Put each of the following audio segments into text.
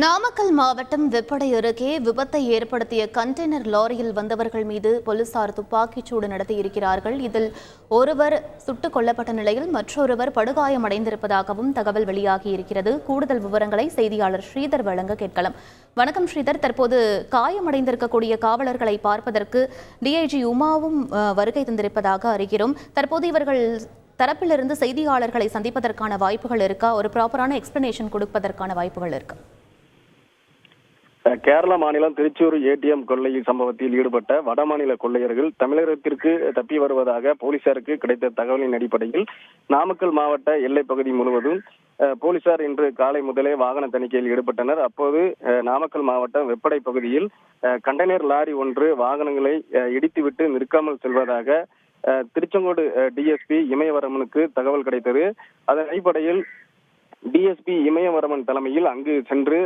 நாமக்கல் மாவட்டம் வெப்படை அருகே விபத்தை ஏற்படுத்திய கண்டெய்னர் லாரியில் வந்தவர்கள் மீது போலீசார் துப்பாக்கிச்சூடு நடத்தியிருக்கிறார்கள். இதில் ஒருவர் சுட்டுக் கொல்லப்பட்ட நிலையில் மற்றொருவர் படுகாயமடைந்திருப்பதாகவும் தகவல் வெளியாகியிருக்கிறது. கூடுதல் விவரங்களை செய்தியாளர் ஸ்ரீதர் வழங்க கேட்கலாம். வணக்கம் ஸ்ரீதர். தற்போது காயமடைந்திருக்கக்கூடிய காவலர்களை பார்ப்பதற்கு டிஐஜி உமாவும் வருகை தந்திருப்பதாக அறிகிறோம். தற்போது இவர்கள் தரப்பிலிருந்து செய்தியாளர்களை சந்திப்பதற்கான வாய்ப்புகள் இருக்கா? ஒரு ப்ராப்பரான எக்ஸ்பிளனேஷன் கொடுப்பதற்கான வாய்ப்புகள் இருக்கா? கேரள மாநிலம் திருச்சூர் ஏடிஎம் கொள்ளை சம்பவத்தில் ஈடுபட்ட வடமாநில கொள்ளையர்கள் தமிழகத்திற்கு தப்பி வருவதாக போலீசாருக்கு கிடைத்த தகவலின் அடிப்படையில் நாமக்கல் மாவட்ட எல்லைப் பகுதி முழுவதும் போலீசார் இன்று காலை முதலே வாகன தணிக்கையில் ஈடுபட்டனர். அப்போது நாமக்கல் மாவட்டம் வெப்படை பகுதியில் கண்டெய்னர் லாரி ஒன்று வாகனங்களை இடித்துவிட்டு நிற்காமல் செல்வதாக திருச்செங்கோடு டிஎஸ்பி இமயவரமனுக்கு தகவல் கிடைத்தது. அதன் அடிப்படையில் டிஎஸ்பி இமயவரமன் தலைமையில் அங்கு சென்று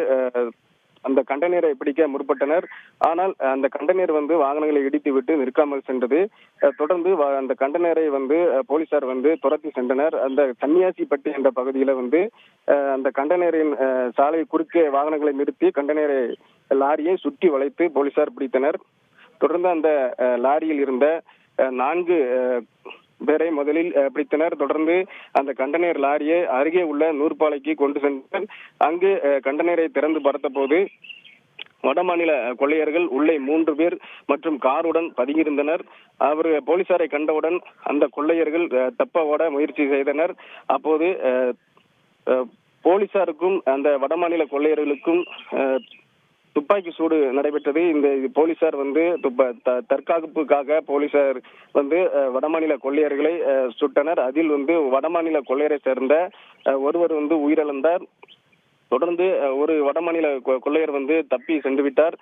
அந்த கண்டெய்னரை பிடிக்க முற்பட்டனர். ஆனால் அந்த கண்டெய்னர் வாகனங்களை இடித்து விட்டு நிற்காமல் சென்றது. தொடர்ந்து அந்த கண்டெய்னரை போலீசார் துரத்தி சென்றனர். அந்த சன்னியாசிப்பட்டி என்ற பகுதியில அந்த கண்டெய்னரின் சாலை குறுக்கே வாகனங்களை நிறுத்தி கண்டெய்னரை லாரியை சுற்றி வளைத்து போலீசார் பிடித்தனர். தொடர்ந்து அந்த லாரியில் இருந்த 4 பேரை முதலில் பிடித்தனர். தொடர்ந்து அந்த கண்டெய்னர் லாரியை அருகே உள்ள நூற்பாலைக்கு கொண்டு சென்றனர். அங்கு கண்டெய்னரை திறந்து பார்த்த போது வடமாநில கொள்ளையர்கள் உள்ளே 3 பேர் மற்றும் காருடன் பதுங்கியிருந்தனர். போலீசாரை கண்டவுடன் அந்த கொள்ளையர்கள் தப்ப ஓட முயற்சி செய்தனர். அப்போது போலீசாருக்கும் அந்த வடமாநில கொள்ளையர்களுக்கும் துப்பாக்கி சூடு நடைபெற்றது. இந்த போலீசார் தற்காப்புக்காக போலீசார் வடமாநில கொள்ளையர்களை சுட்டனர். அதில் வடமாநில கொள்ளையரை சேர்ந்த ஒருவர் உயிரிழந்தார். தொடர்ந்து ஒரு வடமாநில கொள்ளையர் தப்பி சென்று விட்டார்.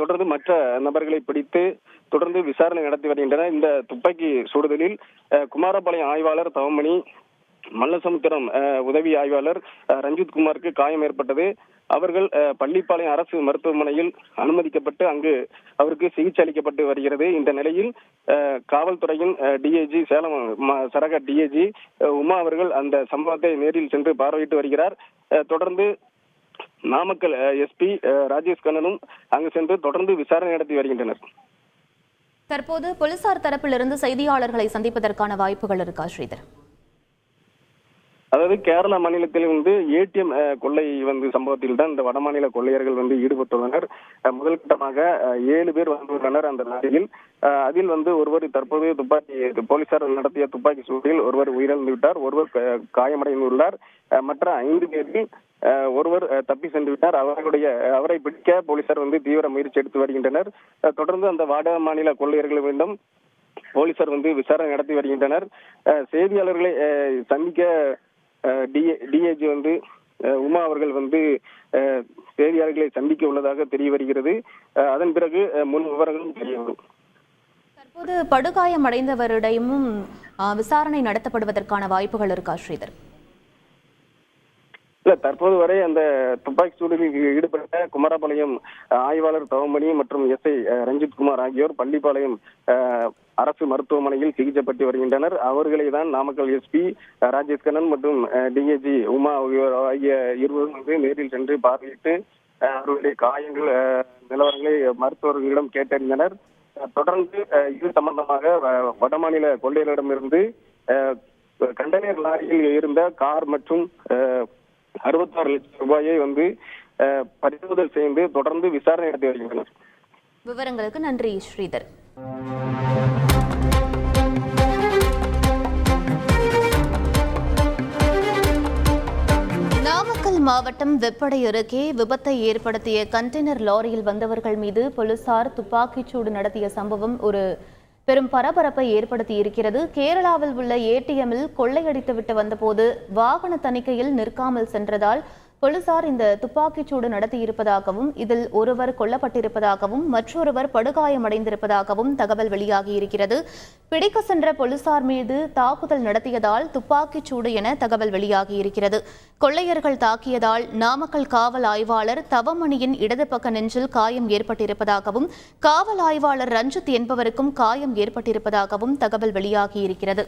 தொடர்ந்து மற்ற நபர்களை பிடித்து தொடர்ந்து விசாரணை நடத்தி வருகின்றனர். இந்த துப்பாக்கி சூடுதலில் குமாரபாளையம் ஆய்வாளர் தவமணி, மல்லசமுத்திரம் உதவி ஆய்வாளர் ரஞ்சித்குமாருக்கு காயம் ஏற்பட்டது. அவர்கள் பள்ளிப்பாளையம் அரசு மருத்துவமனையில் அனுமதிக்கப்பட்டு அங்கு அவருக்கு சிகிச்சை அளிக்கப்பட்டு வருகிறது. இந்த நிலையில் காவல்துறையின் டிஐஜி சேலம் சரக டிஐஜி உமா அவர்கள் அந்த சம்பவத்தை நேரில் சென்று பார்வையிட்டு வருகிறார். தொடர்ந்து நாமக்கல் எஸ்பி ராஜேஷ் கண்ணனும் அங்கு சென்று தொடர்ந்து விசாரணை நடத்தி வருகின்றனர். தற்போது போலீசார் தரப்பிலிருந்து செய்தியாளர்களை சந்திப்பதற்கான வாய்ப்புகள் இருக்கா ஸ்ரீதர்? அதாவது கேரள மாநிலத்தில் ஏடிஎம் கொள்ளை சம்பவத்தில் தான் இந்த வடமாநில கொள்ளையர்கள் ஈடுபட்டுள்ளனர். முதல் கட்டமாக 7 பேர் வந்துள்ளனர் அந்த லாரியில். அதில் ஒருவர் தற்போது போலீசார் நடத்திய துப்பாக்கி சூட்டில் ஒருவர் உயிரிழந்து விட்டார், ஒருவர் காயமடைந்துள்ளார். மற்ற 5 பேரில் ஒருவர் தப்பி சென்று விட்டார். அவரை பிடிக்க போலீசார் தீவிர முயற்சி எடுத்து வருகின்றனர். தொடர்ந்து அந்த வட மாநில கொள்ளையர்களிடம் போலீசார் விசாரணை நடத்தி வருகின்றனர். செய்தியாளர்களை சந்திக்க டிஐஜி உமா அவர்கள் செய்தியாளர்களை சந்திக்க உள்ளதாக தெரிய வருகிறது. அதன் பிறகு முன் விவரங்களும் தெரிய வரும். தற்போது படுகாயம் அடைந்தவரிடமும் விசாரணை நடத்தப்படுவதற்கான வாய்ப்புகள் இருக்கா ஸ்ரீதர்? தற்போது வரை அந்த துப்பாக்கி சூடில் ஈடுபட்ட குமாரபாளையம் ஆய்வாளர் தவமணி மற்றும் எஸ்ஐ ரஞ்சித்குமார் ஆகியோர் பள்ளிப்பாளையம் அரசு மருத்துவமனையில் சிகிச்சை பெற்று வருகின்றனர். அவர்களை தான் நாமக்கல் எஸ்பி ராஜேஷ் கண்ணன் மற்றும் டிஐஜி உமா ஆகிய இருவரும் நேரில் சென்று பார்வையிட்டு அவர்களுடைய காயங்கள் நிலவரங்களை மருத்துவர்களிடம் கேட்டறிந்தனர். தொடர்ந்து இது சம்பந்தமாக வடமாநில கொள்ளையர்களிடமிருந்து கண்டெய்னர் லாரியில் இருந்த கார் மற்றும் 66 லட்சம் ரூபாயை பறிமுதல் செய்து தொடர்ந்து விசாரணை நடத்தி வருகின்றனர். விவரங்களுக்கு நன்றி ஸ்ரீதர். நாமக்கல் மாவட்டம் வெப்படை அருகே விபத்தை ஏற்படுத்திய கண்டெய்னர் லாரியில் வந்தவர்கள் மீது போலீசார் துப்பாக்கிச்சூடு நடத்திய சம்பவம் ஒரு பெரும் பரபரப்பை ஏற்படுத்தி இருக்கிறது. கேரளாவில் உள்ள ஏடிஎம்மில் கொள்ளையடித்துவிட்டு வந்தபோது வாகன தணிக்கையில் நிற்காமல் சென்றதால் போலீசார் இந்த துப்பாக்கிச்சூடு நடத்தியிருப்பதாகவும் இதில் ஒருவர் கொல்லப்பட்டிருப்பதாகவும் மற்றொருவர் படுகாயமடைந்திருப்பதாகவும் தகவல் வெளியாகியிருக்கிறது. பிடிக்க சென்ற போலீசார் மீது தாக்குதல் நடத்தியதால் துப்பாக்கிச்சூடு என தகவல் வெளியாகியிருக்கிறது. கொள்ளையர்கள் தாக்கியதால் நாமக்கல் காவல் ஆய்வாளர் தவமணியின் இடது பக்க நெஞ்சில் காயம் ஏற்பட்டிருப்பதாகவும் காவல் ஆய்வாளர் ரஞ்சித் என்பவருக்கும் காயம் ஏற்பட்டிருப்பதாகவும் தகவல் வெளியாகியிருக்கிறது.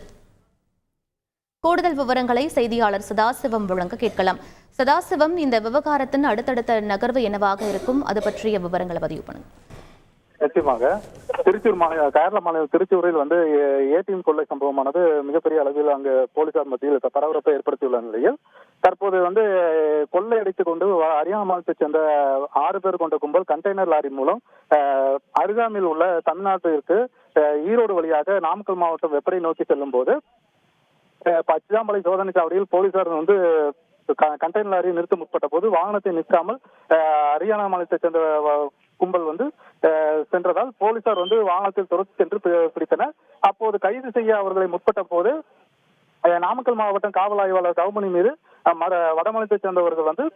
கூடுதல் விவரங்களை செய்தியாளர் சதாசிவம் வழங்க கேட்கலாம். சதாசிவம், இந்த விவகாரத்தின் அடுத்தடுத்த நகர்வு என்னவாக இருக்கும், அது பற்றிய விவரங்களை பதிவு பண்ணுங்க. நிச்சயமாக திருச்சூர் கேரள மாநிலம் திருச்சூரில் ஏடிஎம் கொள்ளை சம்பவமானது மிகப்பெரிய அளவில் அங்கு போலீசார் மத்தியில் பரபரப்பை ஏற்படுத்தியுள்ள நிலையில் தற்போது கொள்ளையடித்துக் கொண்டு ஹரியானா மாநிலத்தைச் சேர்ந்த 6 பேர் கொண்ட கும்பல் கண்டெய்னர் லாரி மூலம் அருகாமையில் உள்ள தமிழ்நாட்டிற்கு ஈரோடு வழியாக நாமக்கல் மாவட்டம் வெப்படை நோக்கி செல்லும் போது பச்சாம்பளை சோதனை சாவடியில் போலீசார் கண்டெய்னர் லாரி நிறுத்த முற்பட்ட போது வாகனத்தை நிற்காமல் ஹரியானா மாநிலத்தைச் சேர்ந்த கும்பல் சென்றதால் போலீசார் வாகனத்தில் துரத்தி சென்று பிடித்தனர். அப்போது கைது செய்ய அவர்களை முற்பட்ட போது நாமக்கல் மாவட்டம் காவல் ஆய்வாளர் கவுமணி மீது வடமாநிலத்தைச் சேர்ந்தவர்கள்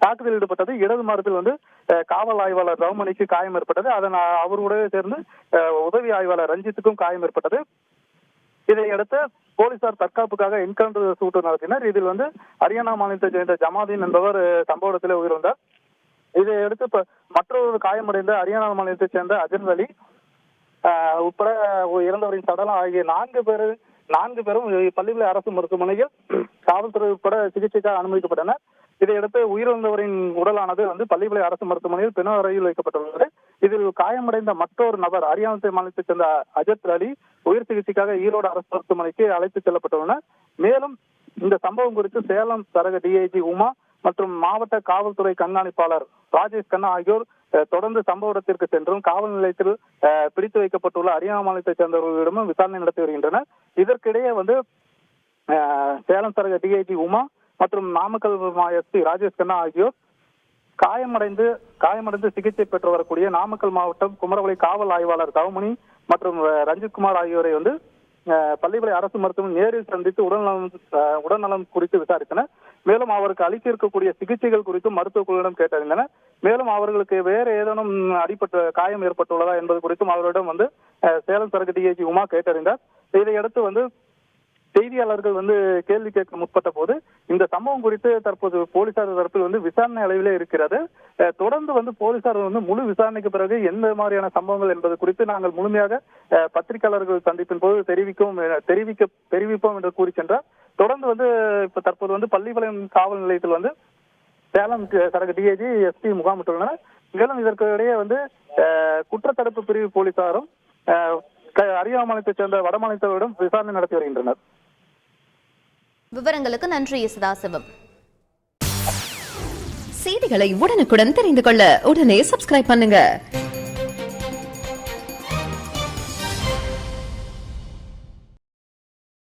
தாக்குதல் ஈடுபட்டது. இடது மார்பில் காவல் ஆய்வாளர் ரவுமணிக்கு காயம் ஏற்பட்டது. அதன் அவருடைய சேர்ந்து உதவி ஆய்வாளர் ரஞ்சித்துக்கும் காயம் ஏற்பட்டது. இதையடுத்து போலீசார் தற்காப்புக்காக என்கவுண்டர் சூட்டு நடத்தினர். இதில் ஹரியானா மாநிலத்தைச் சேர்ந்த ஜமாதீன் என்பவர் சம்பவ இடத்திலே உயிரிழந்தார். இதையடுத்து மற்றொரு காயமடைந்த ஹரியானா மாநிலத்தைச் சேர்ந்த அஜர் அலி உட்பட இறந்தவரின் சடலம் ஆகிய 4 பேரும் பள்ளிவிளை அரசு மருத்துவமனையில் காவல்துறை உட்பட சிகிச்சைக்காக அனுமதிக்கப்பட்டனர். இதையடுத்து உயிரிழந்தவரின் உடலானது பள்ளிவிளை அரசு மருத்துவமனையில் பிண அறையில் வைக்கப்பட்டுள்ளது. இதில் காயமடைந்த மற்றொரு நபர் ஹரியானா மாநிலத்தைச் சேர்ந்த அஜர் அலி உயர் சிகிச்சைக்காக ஈரோடு அரசு மருத்துவமனைக்கு அழைத்துச் செல்லப்பட்டுள்ளனர். மேலும் இந்த சம்பவம் குறித்து சேலம் சரக டிஐஜி உமா மற்றும் மாவட்ட காவல்துறை கண்காணிப்பாளர் ராஜேஷ் கண்ணா ஆகியோர் தொடர்ந்து சம்பவ இடத்திற்கு சென்றும் காவல் நிலையத்தில் பிடித்து வைக்கப்பட்டுள்ள ஹரியானா மாநிலத்தைச் சேர்ந்தவர்களிடமும் விசாரணை நடத்தி வருகின்றனர். இதற்கிடையே சேலம் சரக டிஐஜி உமா மற்றும் நாமக்கல் எஸ்பி ராஜேஷ் கண்ணா ஆகியோர் காயமடைந்து சிகிச்சை பெற்று வரக்கூடிய நாமக்கல் மாவட்டம் குமரவளை காவல் ஆய்வாளர் கவுமணி மற்றும் ரஞ்சித்குமார் ஆகியோரை பள்ளிவிளை அரசு மருத்துவமனை நேரில் சந்தித்து உடல்நலம் குறித்து விசாரித்தனர். மேலும் அவருக்கு அளிக்க இருக்கக்கூடிய சிகிச்சைகள் குறித்து மருத்துவ குழுவிடம் கேட்டறிந்தனர். மேலும் அவர்களுக்கு வேறு ஏதேனும் காயம் ஏற்பட்டுள்ளதா என்பது குறித்தும் அவரிடம் சேலம் சரக்கு டிஐஜி உமா கேட்டறிந்தார். இதையடுத்து செய்தியாளர்கள் கேள்வி கேட்க முற்பட்ட போது இந்த சம்பவம் குறித்து தற்போது போலீசார் தரப்பில் விசாரணை அளவிலே இருக்கிறது. தொடர்ந்து போலீசார் முழு விசாரணைக்கு பிறகு எந்த மாதிரியான சம்பவங்கள் என்பது குறித்து நாங்கள் முழுமையாக பத்திரிகையாளர்கள் சந்திப்பின் போது தெரிவிப்போம் என்று கூறி சென்றார். தொடர்ந்து இப்ப தற்போது பள்ளிப்பாளையம் காவல் நிலையத்தில் சேலம் சரக்கு டிஐஜி எஸ்பி முகாமிட்டுள்ளனர். மேலும் இதற்கிடையே குற்றத்தடுப்பு பிரிவு போலீசாரும் ஹரியானா மாநிலத்தைச் சேர்ந்த வட மாநிலத்தவரிடம் விசாரணை நடத்தி வருகின்றனர். விவரங்களுக்கு நன்றி சதாசிவம். செய்திகளை உடனுக்குடன் தெரிந்து கொள்ள உடனே சப்ஸ்கிரைப் பண்ணுங்க.